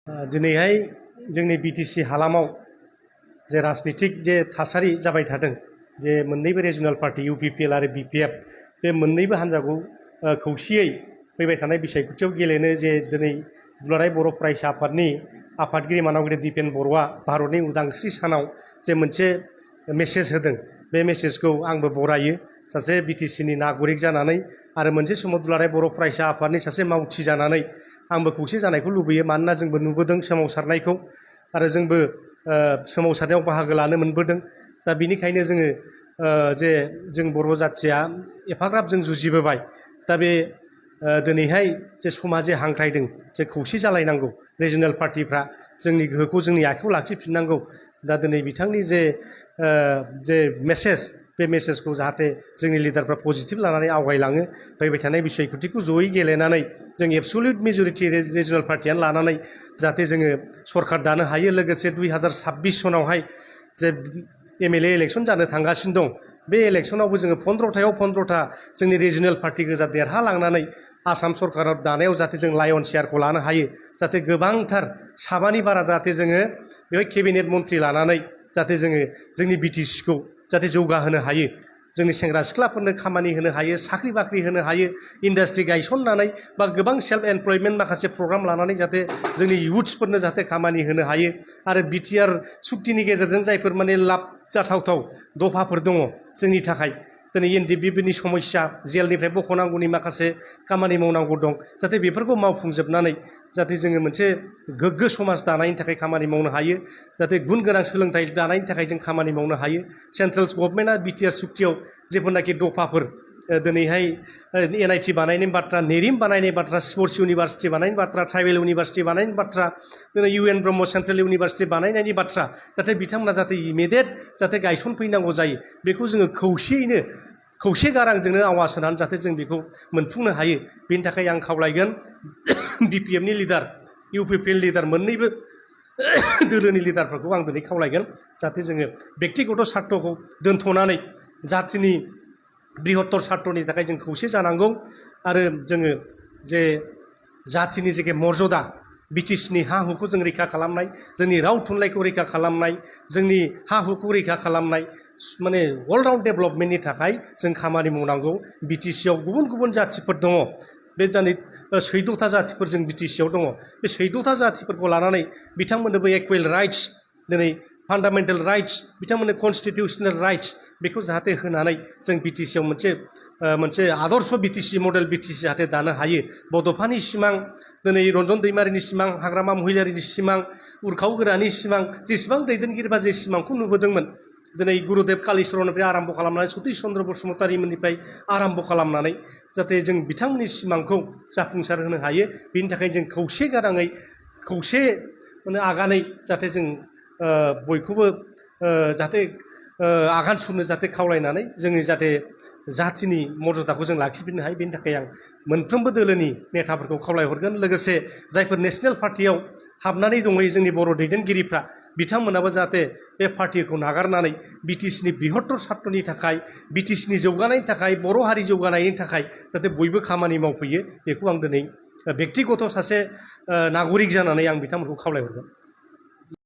दिनैहाय जोंनि बिटिसि हालामाव जे राजनितिक जे थासारि जाबाय थादों जे मोननैबो रिजनाल पार्टी इउपिपिएल आरो बिपिएफ बे मोननैबो हान्जाखौ खौसेयै फैबाय थानाय बिसायख'थियाव गेलेनो जे दिनै दुलाराय बर' फरायसा आफादनि आफादगिरि मानगिरि दिपेन बर'आ भारतनि उदांस्रि सानाव जे मोनसे मेसेज होदों बे मेसेजखौ आंबो बरायो सासे बिटिसिनि नागरिक जानानै आरो मोनसे समाव दुलाराय बर' फरायसा आफादनि सासे मावथि जानानै आंबो खौसे जानायखौ लुबैयो मानोना जोंबो नुबोदों सोमावसारनायखौ आरो जोंबो सोमावसारनायाव बाहागो लानो मोनबोदों दा बिनिखायनो जोङो जे जों बर' जाथिया एफाग्राब जों जुजिबोबाय दा बे दिनैहाय जे समा जे हांख्रायदों जे खौसे जालायनांगौ रिजनाल पार्टिफ्रा जोंनि गोहोखौ जोंनि आखायाव लाखिफिननांगौ दा दिनै बिथांनि जे मेसेज बे मेसेजखौ जाहाथे जोंनि लिडारफ्रा पजिटिभ लानानै आवगायलाङो फैबाय थानाय बिसायख'थिखौ जयै गेलेनानै जों एबसुलिउट मेजरिटि रिजनाल पार्टियानो लानानै जाहाथे जोङो सरकार दानो हायो लोगोसे 2026 सनावहाय जे एमएलए इलेक्सन जानो थांगासिनो दं बे इलेक्सनावबो जोङो 15थायाव 15था जोंनि रिजनाल पार्टि गोजा देरहालांनानै आसाम सरकाराव दानायाव जाहाथे जों लायन शेयारखौ लानो हायो जाहाथे गोबांथार साबानि बारा जाहाथे जोङो बेवहाय केबिनेट मन्थ्रि लानानै जाहाथे जोङो जोंनि बिटिसिखौ जाहाथे जौगाहोनो हायो जोंनि सेंग्रा सिख्लाफोरनो खामानि होनो हायो साख्रि बाख्रि होनो हायो इन्डास्ट्रि गायसननानै बा गोबां सेल्फ एमप्लयमेन्ट माखासे प्रग्राम लानानै जाहाथे जोंनि इयुथ्सफोरनो जाहाथे खामानि होनो हायो आरो बिटिआर सुक्तिनि गेजेरजों जायफोर माने लाब जाथावथाव दफाफोर दङ जोंनि थाखाय दिनै एनडिएफबिनि समस्या जेलनिफ्राय बख'नांगौनि माखासे खामानि मावनांगौ दं जाहाथे बेफोरखौ मावफुंजोबनानै जाहाथे जोङो मोनसे गोग्गो समाज दानायनि थाखाय खामानि मावनो हायो जाहाथे गुन गोनां सोलोंथाइ दानायनि थाखाय जों खामानि मावनो हायो सेन्ट्रेल गभर्नमेन्टआ बिटिआर सुक्तियाव जेफोरनाखि दफाफोर दिनैहाय एनआइटि बानायनायनि बाथ्रा नेरिम बानायनाय बाथ्रा स्पर्ट्स इउनिभार्सिटि बानायनायनि बाथ्रा ट्राइबेल इउनिभार्सिटि बानायनायनि बाथ्रा दिनै इउएन ब्रह्म सेन्ट्रेल इउनिभार्सिटि बानायनायनि बाथ्रा जाहाथे बिथांमोना जाहाथे इमिडियेट जाहाथे गायसनफैनांगौ जायो बेखौ जोङो खौसेयैनो खौसे गारांजोंनो आवाज होनानै जाहाथे जों बेखौ मोनफुंनो हायो बेनि थाखाय आं खावलायगोन बिपिएफनि लिडार इउपिपिएल लिडार मोननैबो दोलोनि लिडारफोरखौ आं दिनै खावलायगोन जाहाथे जोङो बेक्तिगत सार्थखौ दोनथ'नानै जाथिनि बृहत्तर सार्थनि थाखाय जों खौसे जानांगौ आरो जोङो जे जाथिनि जे मर्यादा बिटिसिनि हा हुखौ जों रैखा खालामनाय जोंनि राव थुनलाइखौ रैखा खालामनाय जोंनि हा हुखौ रैखा खालामनाय माने अलराउन्ड डेभेलपमेन्टनि थाखाय जों खामानि मावनांगौ बिटिसिआव गुबुन गुबुन जाथिफोर दङ बे दिनै 14था जातिफोर जों बिटिसिआव दङ बे 14था जातिफोरखौ लानानै बिथांमोननोबो इकुवेल राइट्स दिनै फान्डामेन्टेल राइट्स बिथांमोननो कनस्टिटिउसनेल राइट्स बेखौ जाहाथे होनानै जों बिटिसिआव मोनसे आदर्श बिटिसि मडेल बिटिसि जाहाथे दानो हायो बड'फानि सिमां दिनै रन्जन दैमारिनि सिमां हाग्रामा महिलारिनि सिमां उरखाव गोरानि सिमां जेसेबां दैदेनगिरिफ्रा जे सिमांखौ नुबोदोंमोन दिनै गुरुदेब कालिचरननिफ्राय आराम्भ खालामनानै सतीश चन्द्र बसुमतारीमोननिफ्राय आराम्भ खालामनानै जाहाथे जों बिथांमोननि सिमांखौ जाफुंसार होनो हायो बेनि थाखाय जों खौसे गाराङै खौसे माने आगानै जाहाथे जों बयखौबो जाहाथे आगान सुरनो जाहाथे खावलायनानै जोंनि जाहाथे जाथिनि मर्यादाखौ जों लाखिफिननो हायो बेनि थाखाय आं मोनफ्रोमबो दोलोनि नेताफोरखौ खावलायहरगोन लोगोसे जायफोर नेशनेल पार्टियाव हाबनानै दंहैयो जोंनि बर' दैदेनगिरिफ्रा बिथांमोनाबो जाहाथे बे पार्टिखौ नागारनानै बिटिसिनि बृहत्तर सार्थनि थाखाय बिटिसिनि जौगानायनि थाखाय बर' हारि जौगानायनि थाखाय जाहाथे बयबो खामानि मावफैयो बेखौ आं दिनै बेक्तिगत सासे नागरिक जानानै आं बिथांमोनखौ खावलायहरगोन